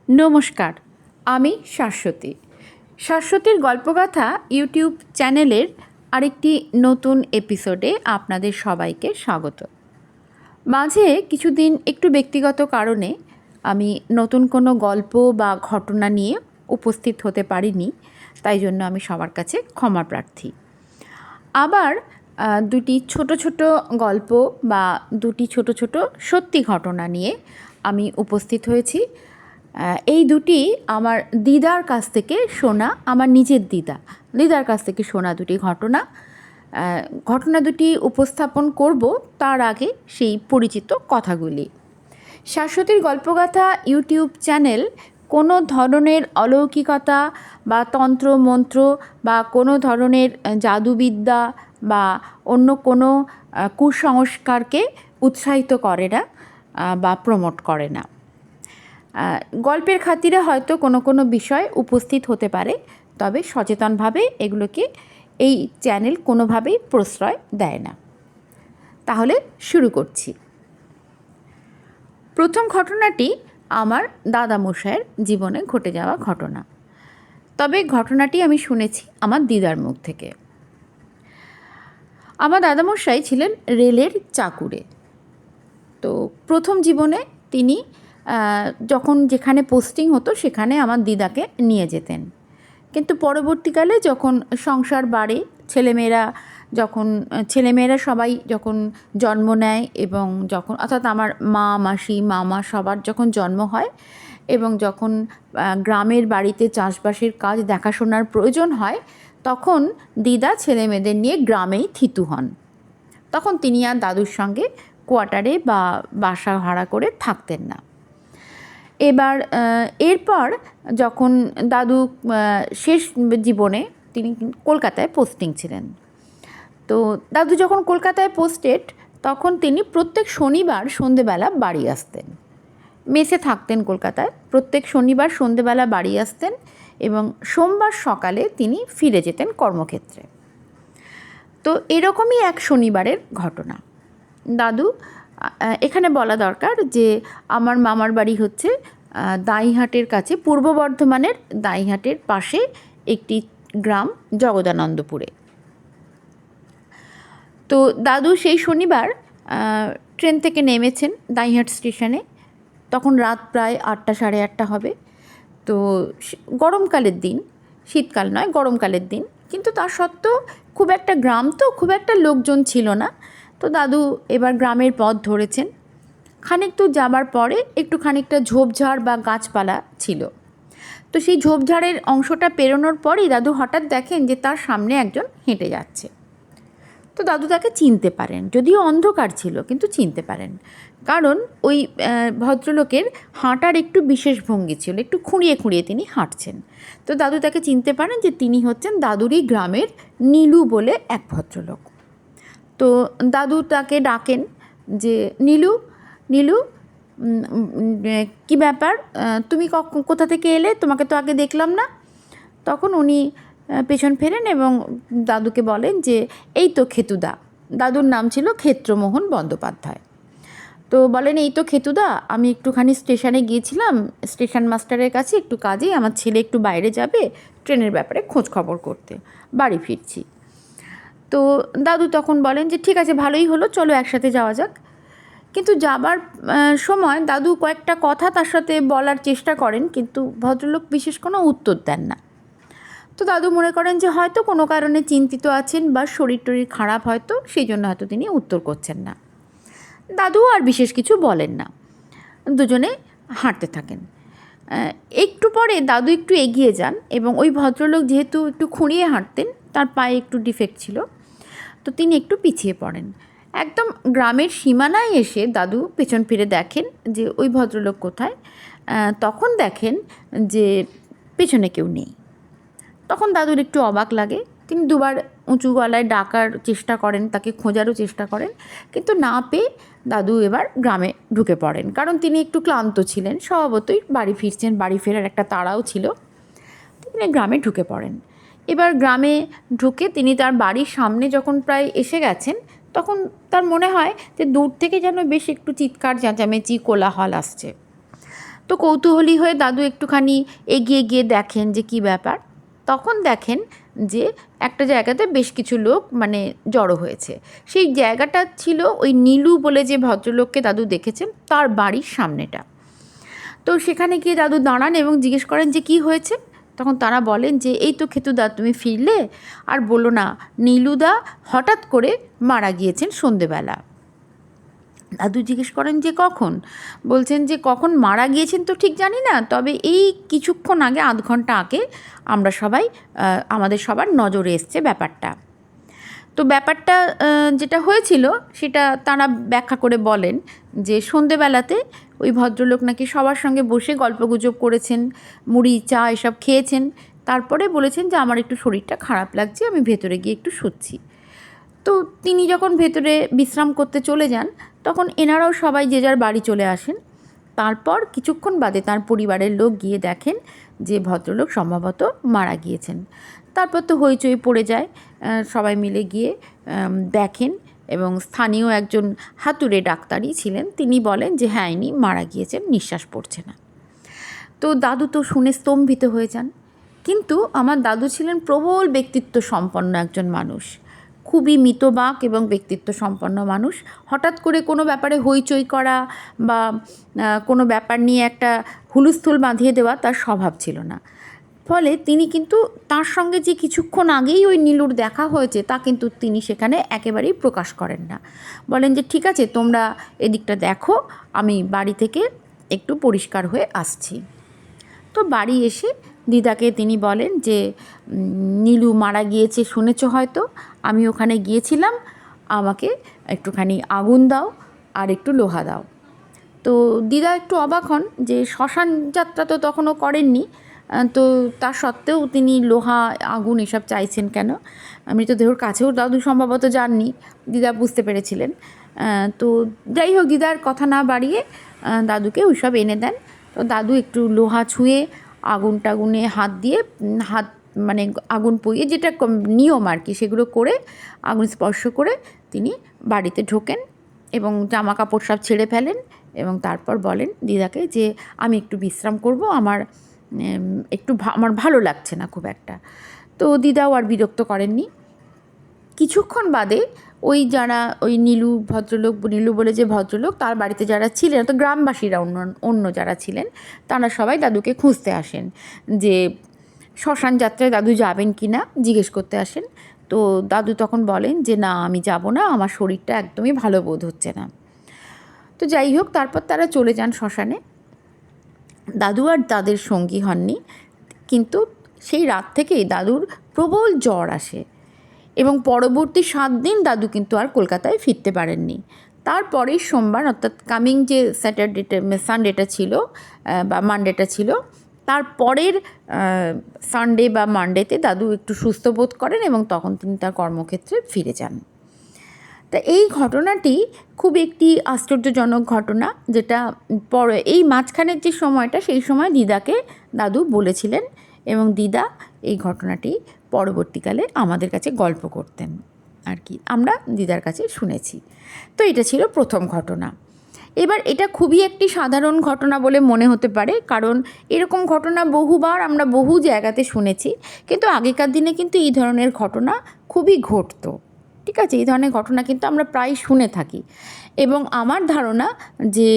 নমস্কার, আমি শাশ্বতী। শাশ্বতীর গল্পগাথা ইউটিউব চ্যানেলের আরেকটি নতুন এপিসোডে আপনাদের সবাইকে স্বাগত। মাঝে কিছুদিন একটু ব্যক্তিগত কারণে আমি নতুন কোনো গল্প বা ঘটনা নিয়ে উপস্থিত হতে পারিনি, তাই জন্য আমি সবার কাছে ক্ষমা প্রার্থী। আবার দুটি ছোট ছোট গল্প বা দুটি ছোট ছোট সত্যি ঘটনা নিয়ে আমি উপস্থিত হয়েছি। এই দুটি আমার দিদার কাছ থেকে শোনা, আমার নিজের দিদার কাছ থেকে শোনা দুটি ঘটনা দুটি উপস্থাপন করব। তার আগে সেই পরিচিত কথাগুলি। শাশ্বতীর গল্পগাথা ইউটিউব চ্যানেল কোনো ধরনের অলৌকিকতা বা তন্ত্রমন্ত্র বা কোনো ধরনের জাদুবিদ্যা বা অন্য কোনো কুসংস্কারকে উৎসাহিত করে না বা প্রমোট করে না। গল্পের খাতিরে হয়তো কোনো কোনো বিষয় উপস্থিত হতে পারে, তবে সচেতনভাবে এগুলোকে এই চ্যানেল কোনোভাবেই প্রশ্রয় দেয় না। তাহলে শুরু করছি। প্রথম ঘটনাটি আমার দাদামশাইয়ের জীবনে ঘটে যাওয়া ঘটনা, তবে ঘটনাটি আমি শুনেছি আমার দিদার মুখ থেকে। আমার দাদামশাই ছিলেন রেলের চাকুরে। তো প্রথম জীবনে তিনি যখন যেখানে পোস্টিং হতো সেখানে আমার দিদাকে নিয়ে যেতেন, কিন্তু পরবর্তীকালে যখন সংসার বাড়ে, ছেলেমেয়েরা সবাই যখন জন্ম নেয় এবং যখন অর্থাৎ আমার মা, মাসি, মামা সবার যখন জন্ম হয় এবং যখন গ্রামের বাড়িতে চাষবাসের কাজ দেখাশোনার প্রয়োজন হয়, তখন দিদা ছেলেমেয়েদের নিয়ে গ্রামেই থিতু হন। তখন তিনি আর দাদুর সঙ্গে কোয়ার্টারে বা বাসা ভাড়া করে থাকতেন না। এরপর যখন দাদু শেষ জীবনে তিনি কলকাতায় পোস্টিং ছিলেন, তো দাদু যখন কলকাতায় পোস্টেড, তখন তিনি প্রত্যেক শনিবার সন্ধেবেলা বাড়ি আসতেন। মেসে থাকতেন কলকাতায়, প্রত্যেক শনিবার সন্ধেবেলা বাড়ি আসতেন এবং সোমবার সকালে তিনি ফিরে যেতেন কর্মক্ষেত্রে। তো এরকমই এক শনিবারের ঘটনা। দাদু, এখানে বলা দরকার যে আমার মামার বাড়ি হচ্ছে দাঁইহাটের কাছে, পূর্ব বর্ধমানের দাঁইহাটের পাশে একটি গ্রাম জগদানন্দপুরে। তো দাদু সেই শনিবার ট্রেন থেকে নেমেছেন দাঁইহাট স্টেশনে। তখন রাত প্রায় 8টা, সাড়ে 8টা হবে। তো গরমকালের দিন, শীতকাল নয়, গরমকালের দিন, কিন্তু তা সত্ত্বেও খুব একটা গ্রাম তো খুব একটা লোকজন ছিল না। তো দাদু এবার গ্রামের পথ ধরেছেন। খানিক দূর যাবার পরে একটু খানিকটা ঝোপঝাড় বা গাছপালা ছিল। তো সেই ঝোপঝাড়ের অংশটা পেরোনোর পরেই দাদু হঠাৎ দেখেন যে তার সামনে একজন হেঁটে যাচ্ছে। তো দাদু তাকে চিনতে পারেন, যদিও অন্ধকার ছিল কিন্তু চিনতে পারেন, কারণ ওই ভদ্রলোকের হাঁটার একটু বিশেষ ভঙ্গি ছিল, একটু খুঁড়িয়ে খুঁড়িয়ে তিনি হাঁটছেন। তো দাদু তাকে চিনতে পারেন যে তিনি হচ্ছেন দাদুরই গ্রামের নীলু বলে এক ভদ্রলোক। তো দাদু তাকে ডাকেন যে নীলু, নীলু, কী ব্যাপার, তুমি কোথা থেকে এলে, তোমাকে তো আগে দেখলাম না। তখন উনি পেছন ফেরেন এবং দাদুকে বলেন যে এই তো খেতুদা। দাদুর নাম ছিল ক্ষেত্রমোহন বন্দ্যোপাধ্যায়। তো বলেন, এই তো খেতুদা, আমি একটুখানি স্টেশনে গিয়েছিলাম, স্টেশন মাস্টারের কাছে একটু কাজে, আমার ছেলে একটু বাইরে যাবে, ট্রেনের ব্যাপারে খোঁজ খবর করতে, বাড়ি ফিরছি। তো দাদু তখন বলেন যে ঠিক আছে, ভালোই হলো, চলো একসাথে যাওয়া যাক। কিন্তু যাবার সময় দাদু কয়েকটা কথা তার সাথে বলার চেষ্টা করেন, কিন্তু ভদ্রলোক বিশেষ কোনো উত্তর দেন না। তো দাদু মনে করেন যে হয়তো কোনো কারণে চিন্তিত আছেন বা শরীর টরীর খারাপ, হয়তো সেই জন্য হয়তো তিনি উত্তর করছেন না। দাদু আর বিশেষ কিছু বলেন না, দুজনে হাঁটতে থাকেন। একটু পরে দাদু একটু এগিয়ে যান এবং ওই ভদ্রলোক যেহেতু একটু খুঁড়িয়ে হাঁটতেন, তার পায়ে একটু ডিফেক্ট ছিল, তো তিনি একটু পিছিয়ে পড়েন। একদম গ্রামের সীমানায় এসে দাদু পেছন ফিরে দেখেন যে ওই ভদ্রলোক কোথায়। তখন দেখেন যে পেছনে কেউ নেই। তখন দাদুর একটু অবাক লাগে। তিনি দুবার উঁচু গলায় ডাকার চেষ্টা করেন, তাকে খোঁজারও চেষ্টা করেন, কিন্তু না পেয়ে দাদু এবার গ্রামে ঢুকে পড়েন, কারণ তিনি একটু ক্লান্ত ছিলেন, স্বভাবতই বাড়ি ফিরছেন, বাড়ি ফেরার একটা তাড়াও ছিল। তিনি গ্রামে ঢুকে পড়েন। এবার গ্রামে ঢুকে তিনি তার বাড়ির সামনে যখন প্রায় এসে গেছেন, তখন তার মনে হয় যে দূর থেকে যেন বেশ একটু চিৎকার চেঁচামেচি কোলাহল আসছে। তো কৌতূহলী হয়ে দাদু একটুখানি এগিয়ে গিয়ে দেখেন যে কী ব্যাপার। তখন দেখেন যে একটা জায়গাতে বেশ কিছু লোক মানে জড়ো হয়েছে। সেই জায়গাটা ছিল ওই নীলু বলে যে ভদ্রলোককে দাদু দেখেছেন তার বাড়ির সামনেটা। তো সেখানে গিয়ে দাদু দাঁড়ান এবং জিজ্ঞেস করেন যে কী হয়েছে। তখন তারা বলেন যে এই তো খেতুদা, তুমি ফিরলে, আর বলো না, নীলুদা হঠাৎ করে মারা গিয়েছেন সন্ধেবেলা। দাদু জিজ্ঞেস করেন যে কখন? বলছেন যে কখন মারা গিয়েছেন তো ঠিক জানি না, তবে এই কিছুক্ষণ আগে, আধ ঘন্টা আগে আমরা সবাই আমাদের সবার নজরে এসছে ব্যাপারটা। তো ব্যাপারটা যেটা হয়েছিল সেটা তারা ব্যাখ্যা করে বলেন যে সন্ধেবেলাতে ওই ভদ্রলোক নাকি সবার সঙ্গে বসে গল্পগুজব করেছেন, মুড়ি চা এসব খেয়েছেন, তারপরে বলেছেন যে আমার একটু শরীরটা খারাপ লাগছে, আমি ভেতরে গিয়ে একটু শুচ্ছি। তো তিনি যখন ভেতরে বিশ্রাম করতে চলে যান তখন এনারাও সবাই যে যার বাড়ি চলে আসেন। তারপর কিছুক্ষণ বাদে তার পরিবারের লোক গিয়ে দেখেন যে ভদ্রলোক সম্ভবত মারা গিয়েছেন। তারপর তো হইচই পড়ে যায়, সবাই মিলে গিয়ে দেখেন এবং স্থানীয় একজন হাতুড়ে ডাক্তারই ছিলেন, তিনি বলেন যে হ্যাঁ ইনি মারা গিয়েছেন, নিঃশ্বাস পড়ছে না। তো দাদু তো শুনে স্তম্ভিত হয়ে যান। কিন্তু আমার দাদু ছিলেন প্রবল ব্যক্তিত্ব সম্পন্ন একজন মানুষ, খুবই মিতবাক এবং ব্যক্তিত্ব সম্পন্ন মানুষ। হঠাৎ করে কোনো ব্যাপারে হইচই করা বা কোনো ব্যাপার নিয়ে একটা হুলস্থুল বাঁধিয়ে দেওয়া তার স্বভাব ছিল না। ফলে তিনি কিন্তু তার সঙ্গে যে কিছুক্ষণ আগেই ওই নীলুর দেখা হয়েছে তা কিন্তু তিনি সেখানে একেবারেই প্রকাশ করেন না। বলেন যে ঠিক আছে, তোমরা এদিকটা দেখো, আমি বাড়ি থেকে একটু পরিষ্কার হয়ে আসছি। তো বাড়ি এসে দিদাকে তিনি বলেন যে নীলু মারা গিয়েছে শুনেছ হয়তো, আমি ওখানে গিয়েছিলাম, আমাকে একটুখানি আগুন দাও আর একটু লোহা দাও। তো দিদা একটু অবাক হন যে শ্মশান যাত্রা তো তখনও করেননি, তো তা সত্ত্বেও তিনি লোহা আগুন এসব চাইছেন কেন। মৃতদেহর কাছেও দাদু সম্ভবত যাননি, দিদা বুঝতে পেরেছিলেন। তো যাই হোক, দিদার কথা না বাড়িয়ে দাদুকে ওইসব এনে দেন। তো দাদু একটু লোহা ছুঁয়ে আগুন টাগুনে হাত দিয়ে মানে আগুন পুড়িয়ে যেটা নিয়ম আর কি সেগুলো করে আগুন স্পর্শ করে তিনি বাড়িতে ঢোকেন এবং জামা কাপড় সব ছেড়ে ফেলেন এবং তারপর বলেন দিদাকে যে আমি একটু বিশ্রাম করব, আমার আমার ভালো লাগছে না খুব একটা। তো দিদাও আর বিরক্ত করেননি। কিছুক্ষণ বাদে ওই নীলু বলে যে ভদ্রলোক, তার বাড়িতে যারা ছিলেন, তো গ্রামবাসীরা অন্য যারা ছিলেন তারা সবাই দাদুকে খুঁজতে আসেন যে শ্মশান যাত্রায় দাদু যাবেন কি না জিজ্ঞেস করতে আসেন। তো দাদু তখন বলেন যে না, আমি যাব না, আমার শরীরটা একদমই ভালো বোধ হচ্ছে না। তো যাই হোক, তারপর তারা চলে যান শ্মশানে। দাদু আর তাদের সঙ্গী হননি, কিন্তু সেই রাত থেকেই দাদুর প্রবল জ্বর আসে এবং পরবর্তী 7 দিন দাদু কিন্তু আর কলকাতায় ফিরতে পারেননি। তারপরেই সোমবার, অর্থাৎ কামিং যে সানডেটা ছিল বা মানডেটা ছিল, তারপরের সানডে বা মানডেতে দাদু একটু সুস্থ বোধ করেন এবং তখন তিনি তার কর্মক্ষেত্রে ফিরে যান। তা এই ঘটনাটি খুব একটি আশ্চর্যজনক ঘটনা, যেটা পরে এই মাঝখানের যে সময়টা সেই সময় দিদাকে দাদু বলেছিলেন এবং দিদা এই ঘটনাটি পরবর্তীকালে আমাদের কাছে গল্প করতেন আর কি, আমরা দিদার কাছে শুনেছি। তো এটা ছিল প্রথম ঘটনা। এবার এটা খুবই একটি সাধারণ ঘটনা বলে মনে হতে পারে, কারণ এরকম ঘটনা বহুবার আমরা বহু জায়গাতে শুনেছি, কিন্তু আগেকার দিনে কিন্তু এই ধরনের ঘটনা খুবই ঘটতো। ঠিক আছে, এই ধরনের ঘটনা কিন্তু আমরা প্রায় শুনে থাকি এবং আমার ধারণা যে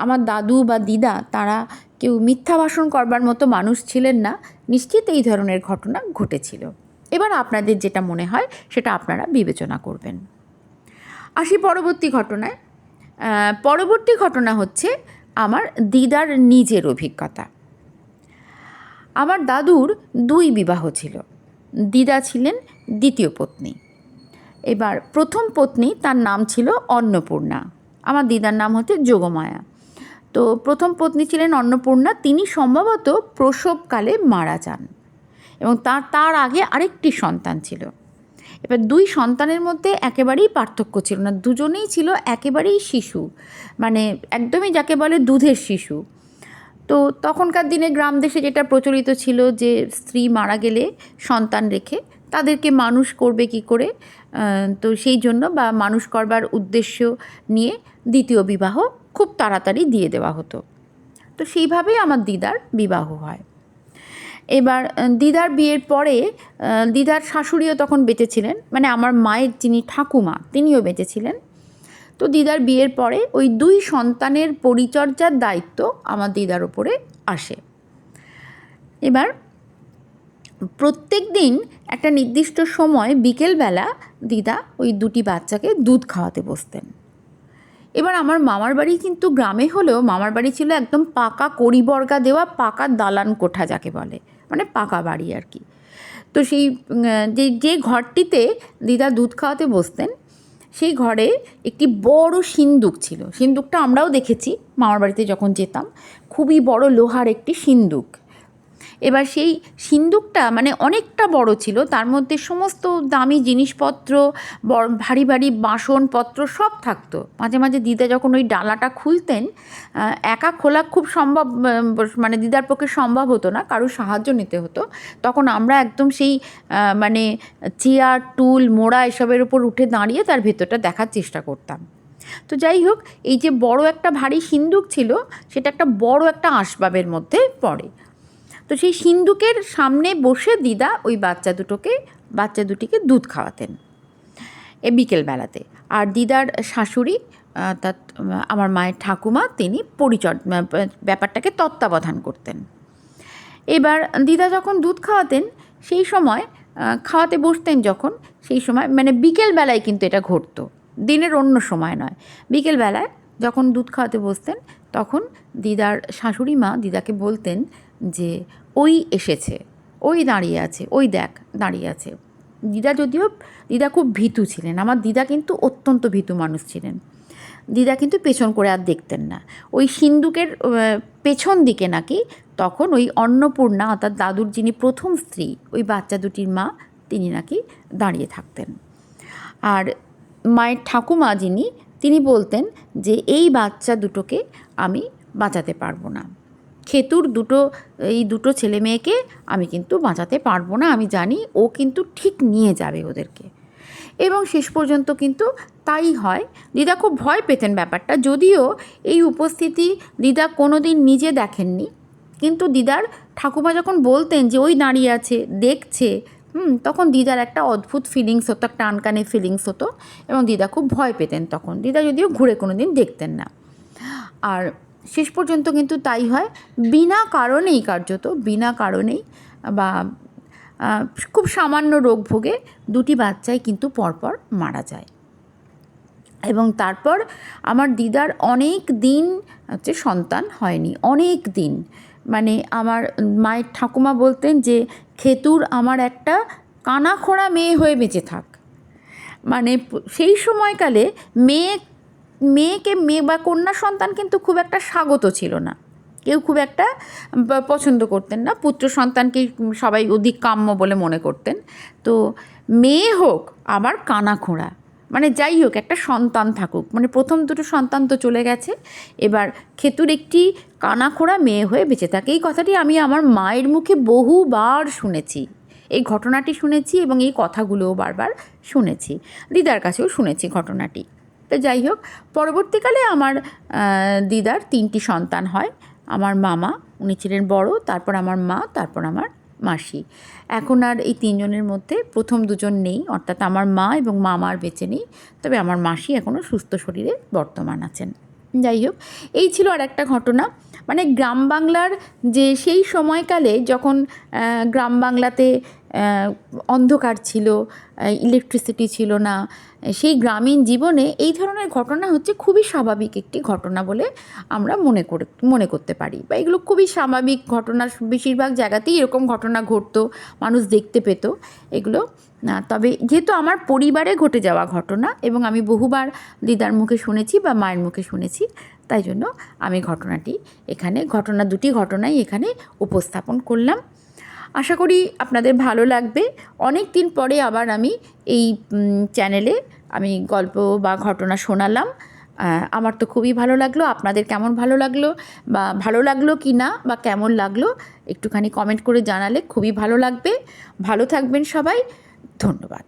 আমার দাদু বা দিদা তারা কেউ মিথ্যা ভাষণ করবার মতো মানুষ ছিলেন না, নিশ্চিত এই ধরনের ঘটনা ঘটেছিল। এবার আপনাদের যেটা মনে হয় সেটা আপনারা বিবেচনা করবেন। আসি পরবর্তী ঘটনায়। পরবর্তী ঘটনা হচ্ছে আমার দিদার নিজের অভিজ্ঞতা। আমার দাদুর 2 বিবাহ ছিল। দিদা ছিলেন দ্বিতীয় পত্নী। এবার প্রথম পত্নী, তার নাম ছিল অন্নপূর্ণা, আমার দিদার নাম হচ্ছে যোগমায়া। তো প্রথম পত্নী ছিলেন অন্নপূর্ণা, তিনি সম্ভবত প্রসবকালে মারা যান এবং তার আগে আরেকটি সন্তান ছিল। এবার 2 সন্তানের মধ্যে একেবারেই পার্থক্য ছিল না, দুজনেই ছিল একেবারেই শিশু, মানে একদমই যাকে বলে দুধের শিশু। তো তখনকার দিনে গ্রাম দেশে যেটা প্রচলিত ছিল যে স্ত্রী মারা গেলে সন্তান রেখে তাদেরকে মানুষ করবে কি করে, তো সেই জন্য বা মানুষ করবার উদ্দেশ্য নিয়ে দ্বিতীয় বিবাহ খুব তাড়াতাড়ি দিয়ে দেওয়া হতো। তো সেইভাবেই আমার দিদার বিবাহ হয়। এবার দিদার বিয়ের পরে দিদার শাশুড়িও তখন বেঁচে ছিলেন, মানে আমার মায়ের যিনি ঠাকুমা তিনিও বেঁচে ছিলেন। তো দিদার বিয়ের পরে ওই 2 সন্তানের পরিচর্যার দায়িত্ব আমার দিদার ওপরে আসে। এবার প্রত্যেক দিন একটা নির্দিষ্ট সময় বিকেলবেলা দিদা ওই 2টি বাচ্চাকে দুধ খাওয়াতে বসতেন। এবার আমার মামার বাড়ি কিন্তু গ্রামে হলেও মামার বাড়ি ছিল একদম পাকা কড়িবর্গা দেওয়া পাকা দালান কোঠা যাকে বলে, মানে পাকা বাড়ি আর কি। তো সেই যে ঘরটিতে দিদা দুধ খাওয়াতে বসতেন সেই ঘরে একটি বড় সিন্দুক ছিল। সিন্দুকটা আমরাও দেখেছি মামার বাড়িতে যখন যেতাম, খুবই বড় লোহার একটি সিন্দুক। এবার সেই সিন্দুকটা মানে অনেকটা বড় ছিল, তার মধ্যে সমস্ত দামি জিনিসপত্র, ভারী ভারী বাসনপত্র সব থাকতো। মাঝে মাঝে দিদা যখন ওই ডালাটা খুলতেন, একা খোলা খুব সম্ভব, মানে দিদার পক্ষে সম্ভব হতো না, কারোর সাহায্য নিতে হতো। তখন আমরা একদম সেই মানে চেয়ার টুল মোড়া এসবের উপর উঠে দাঁড়িয়ে তার ভেতরটা দেখার চেষ্টা করতাম। তো যাই হোক, এই যে বড় একটা ভারী সিন্দুক ছিল সেটা একটা বড় একটা আসবাবের মধ্যে পড়ে। তো সেই সিন্দুকের সামনে বসে দিদা ওই বাচ্চা দুটিকে দুধ খাওয়াতেন বিকেলবেলাতে। আর দিদার শাশুড়ি অর্থাৎ আমার মায়ের ঠাকুমা তিনি ব্যাপারটাকে তত্ত্বাবধান করতেন। এবার দিদা যখন দুধ খাওয়াতেন সেই সময় খাওয়াতে বসতেন যখন, সেই সময় মানে বিকেলবেলায় কিন্তু এটা ঘটতো, দিনের অন্য সময় নয়। বিকেলবেলায় যখন দুধ খাওয়াতে বসতেন তখন দিদার শাশুড়ি মা দিদাকে বলতেন যে ওই এসেছে, ওই দাঁড়িয়ে আছে, ওই দেখ দাঁড়িয়ে আছে। দিদা খুব ভীতু ছিলেন। আমার দিদা কিন্তু অত্যন্ত ভীতু মানুষ ছিলেন। দিদা কিন্তু পেছন করে আর দেখতেন না। ওই সিন্দুকের পেছন দিকে নাকি তখন ওই অন্নপূর্ণা অর্থাৎ দাদুর যিনি প্রথম স্ত্রী, ওই বাচ্চা দুটির মা, তিনি নাকি দাঁড়িয়ে থাকতেন। আর মায়ের ঠাকুমা তিনি বলতেন যে এই বাচ্চা দুটোকে আমি বাঁচাতে পারবো না, খেতুর এই দুটো ছেলে মেয়েকে আমি কিন্তু বাঁচাতে পারবো না, আমি জানি ও কিন্তু ঠিক নিয়ে যাবে ওদেরকে। এবং শেষ পর্যন্ত কিন্তু তাই হয়। দিদা খুব ভয় পেতেন ব্যাপারটা, যদিও এই উপস্থিতি দিদা কোনো দিন নিজে দেখেননি, কিন্তু দিদার ঠাকুমা যখন বলতেন যে ওই দাঁড়িয়ে আছে দেখছে, তখন দিদার একটা অদ্ভুত ফিলিংস হতো, একটা আনকানে ফিলিংস হতো, এবং দিদা খুব ভয় পেতেন তখন। দিদা যদিও ঘুরে কোনো দিন দেখতেন না। আর শেষ পর্যন্ত কিন্তু তাই হয়, বিনা কারণেই বা খুব সামান্য রোগ ভোগে 2টি বাচ্চাই কিন্তু পরপর মারা যায়। এবং তারপর আমার দিদার অনেক দিন সন্তান হয়নি, অনেক দিন। মানে আমার মায়ের ঠাকুমা বলতেন যে খেতুর আমার একটা কানাখোড়া মেয়ে হয়ে বেঁচে থাক। মানে সেই সময়কালে মেয়ে বা কন্যা সন্তান কিন্তু খুব একটা স্বাগত ছিল না, কেউ খুব একটা পছন্দ করতেন না, পুত্র সন্তানকে সবাই অধিক কাম্য বলে মনে করতেন। তো মেয়ে হোক আবার কানাখোড়া, মানে যাই হোক একটা সন্তান থাকুক, মানে প্রথম 2টো সন্তান তো চলে গেছে, এবার খেতুর একটি কানাখোড়া মেয়ে হয়ে বেঁচে থাকে। এই কথাটি আমি আমার মায়ের মুখে বহুবার শুনেছি, এই ঘটনাটি শুনেছি এবং এই কথাগুলোও বারবার শুনেছি, দিদার কাছেও শুনেছি ঘটনাটি। তো যাই হোক, পরবর্তীকালে আমার দিদার 3টি সন্তান হয়। আমার মামা, উনি ছিলেন বড়, তারপর আমার মা, তারপর আমার মাসি। এখন আর এই 3 জনের মধ্যে প্রথম 2 জন নেই, অর্থাৎ আমার মা এবং মামা আর বেঁচে নেই, তবে আমার মাসি এখনও সুস্থ শরীরে বর্তমান আছেন। যাই হোক, এই ছিল আর একটা ঘটনা। মানে গ্রাম বাংলার যে সেই সময়কালে যখন গ্রাম বাংলাতে অন্ধকার ছিল, ইলেকট্রিসিটি ছিল না, সেই গ্রামীণ জীবনে এই ধরনের ঘটনা হচ্ছে খুবই স্বাভাবিক একটি ঘটনা বলে আমরা মনে করতে পারি, বা এগুলো খুবই স্বাভাবিক ঘটনা। বেশিরভাগ জায়গাতেই এরকম ঘটনা ঘটতো, মানুষ দেখতে পেত এগুলো। তবে যেহেতু আমার পরিবারে ঘটে যাওয়া ঘটনা এবং আমি বহুবার দিদার মুখে শুনেছি বা মায়ের মুখে শুনেছি, তাই জন্য আমি দুটি ঘটনাই এখানে উপস্থাপন করলাম। আশা করি আপনাদের ভালো লাগবে। অনেক দিন পরে আবার আমি এই চ্যানেলে আমি গল্প বা ঘটনা শোনালাম। আমার তো খুবই ভালো লাগলো। আপনাদের কেমন ভালো লাগলো বা ভালো লাগলো কি না বা কেমন লাগলো একটুখানি কমেন্ট করে জানালে খুবই ভালো লাগবে। ভালো থাকবেন সবাই, ধন্যবাদ।